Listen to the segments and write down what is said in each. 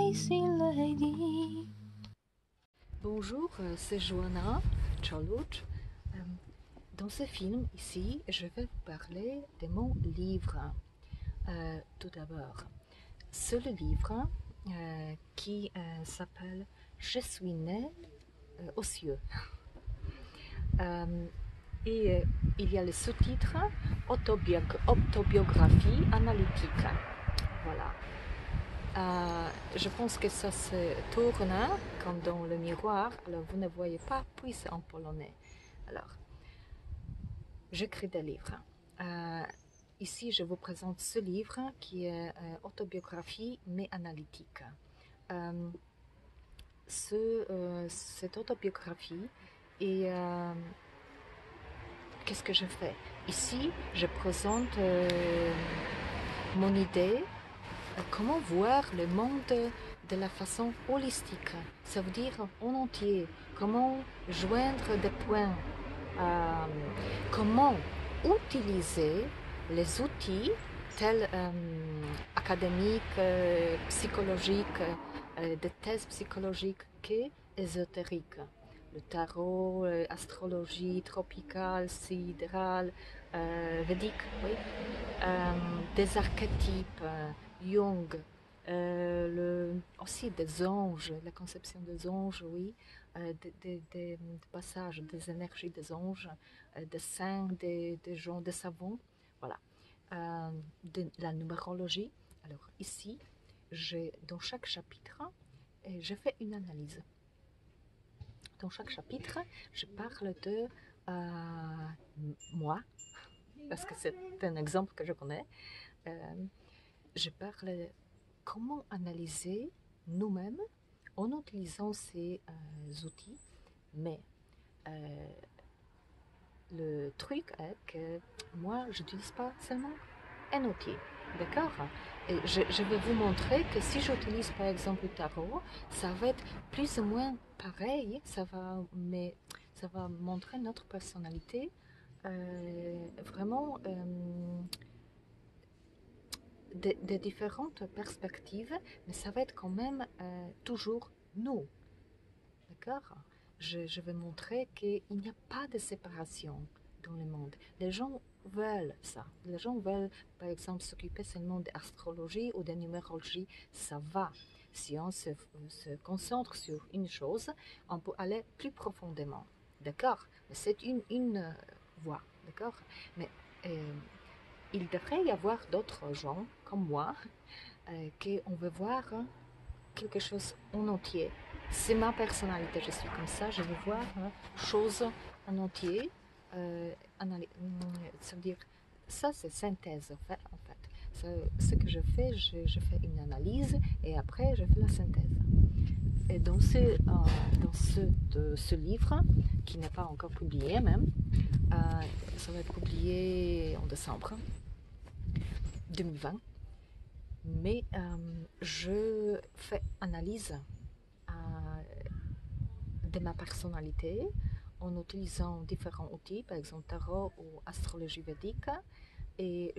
crazy lady. Bonjour, c'est Joanna Charlotte. Dans ce film ici, je vais vous parler de mon livre. Tout d'abord, c'est le livre qui s'appelle Je suis née aux cieux. Et il y a le sous-titre Autobiographie analytique. Voilà. Je pense que ça se tourne comme dans le miroir, alors vous ne voyez pas, puis c'est en polonais. Alors, j'écris des livres. Ici, je vous présente ce livre qui est autobiographie mais analytique. Cette autobiographie et qu'est-ce que je fais? Ici, je présente mon idée. Comment voir le monde de la façon holistique, ça veut dire en entier. Comment joindre des points, comment utiliser les outils tels académiques, psychologiques, des thèses psychologiques qu'ésotériques. Le tarot, astrologie tropicale, sidérale, védique, oui. Des archétypes, Jung, aussi des anges, la conception des anges, oui, des passages des énergies des anges, des saints, des gens, des savants, voilà. De la numérologie. Alors ici, dans chaque chapitre, je fais une analyse. Dans chaque chapitre, je parle de moi, parce que c'est un exemple que je connais. Je parle de comment analyser nous-mêmes en utilisant ces outils, mais le truc est que moi, je n'utilise pas seulement un outil, d'accord? Et je vais vous montrer que si j'utilise par exemple le tarot, ça va être plus ou moins pareil, ça va montrer notre personnalité, vraiment de différentes perspectives, mais ça va être quand même toujours nous, d'accord? Je vais montrer qu'il n'y a pas de séparation dans le monde. Les gens veulent ça. Les gens veulent, par exemple, s'occuper seulement d'astrologie ou de numérologie. Ça va. Si on se concentre sur une chose, on peut aller plus profondément. D'accord? C'est une voie. D'accord? Mais il devrait y avoir d'autres gens comme moi qu'on veut voir quelque chose en entier. C'est ma personnalité, je suis comme ça, je veux voir choses en entier. Ça veut dire, ça c'est synthèse en fait. Ce que je fais, je fais une analyse et après je fais la synthèse. Et dans ce livre, qui n'est pas encore publié même, ça va être publié en décembre 2020, mais je fais analyse de ma personnalité en utilisant différents outils, par exemple tarot ou astrologie védique, et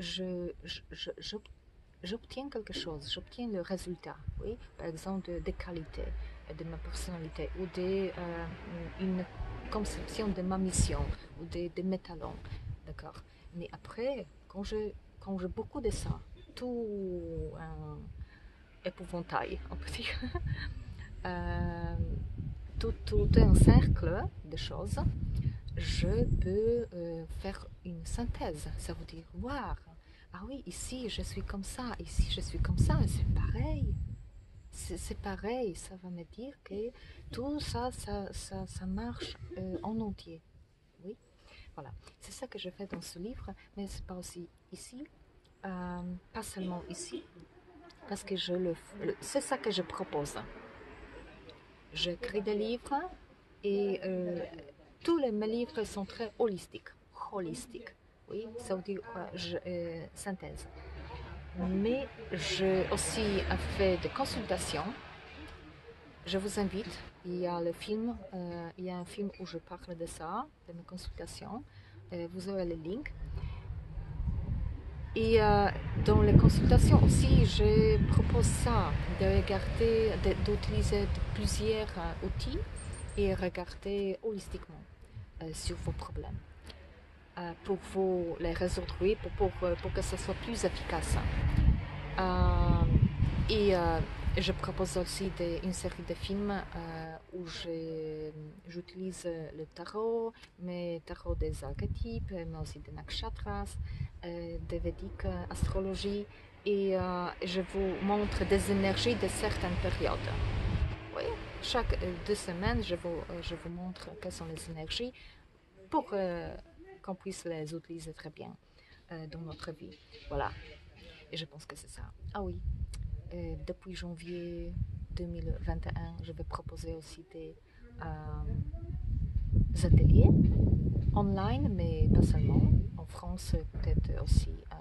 j'obtiens quelque chose, j'obtiens le résultat, oui, par exemple des qualités de ma personnalité ou une conception de ma mission ou des métalons, d'accord. Mais après, quand j'ai beaucoup de ça, tout un épouvantail, on peut dire, tout un cercle de choses, je peux faire une synthèse. Ça veut dire voir. Ah oui, ici je suis comme ça, ici je suis comme ça, c'est pareil. C'est pareil, ça va me dire que tout ça, ça marche en entier. Oui, voilà. C'est ça que je fais dans ce livre, mais c'est pas aussi ici, pas seulement ici, parce que c'est ça que je propose. J'écris des livres et tous mes livres sont très holistiques. Oui, ça veut dire quoi? Synthèse. Mais j'ai aussi fait des consultations. Je vous invite, il y a un film où je parle de ça, de mes consultations. Vous aurez le link. Et dans les consultations aussi, je propose ça, de regarder, d'utiliser plusieurs outils et regarder holistiquement sur vos problèmes pour vous les résoudre, oui, pour que ce soit plus efficace. Et je propose aussi une série de films où j'utilise le tarot, mais tarot des archétypes, mais aussi des nakshatras, des védiques astrologie, et je vous montre des énergies de certaines périodes. Oui, chaque 2 semaines, je vous montre quelles sont les énergies pour qu'on puisse les utiliser très bien dans notre vie. Voilà, et je pense que c'est ça. Ah oui. Depuis janvier 2021, je vais proposer aussi des ateliers online, mais pas seulement. En France, peut-être aussi à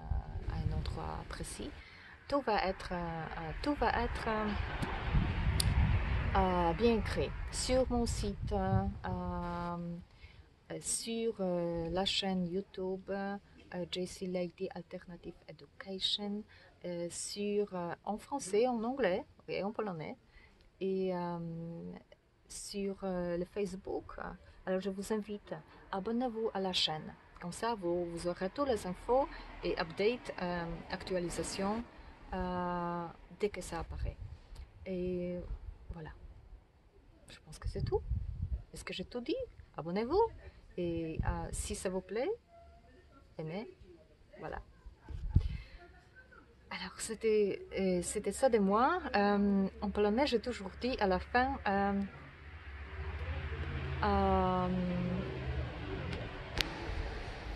un endroit précis. Tout va être bien créé sur mon site, sur la chaîne YouTube JC Lady Alternative Education, en français, en anglais et en polonais, et sur le Facebook. Alors je vous invite, abonnez-vous à la chaîne. Comme ça, vous aurez toutes les infos et updates, actualisations dès que ça apparaît. Et voilà. Je pense que c'est tout. Est-ce que j'ai tout dit? Abonnez-vous. Et si ça vous plaît, aimez. Voilà. Alors, c'était ça de moi. En polonais, j'ai toujours dit à la fin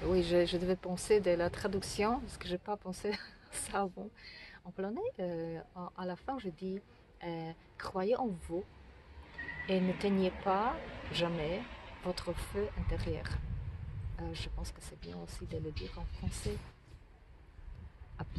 oui, je devais penser de la traduction parce que je n'ai pas pensé à ça avant. En polonais, à la fin, je dis croyez en vous et ne teignez pas jamais votre feu intérieur. Je pense que c'est bien aussi de le dire en français.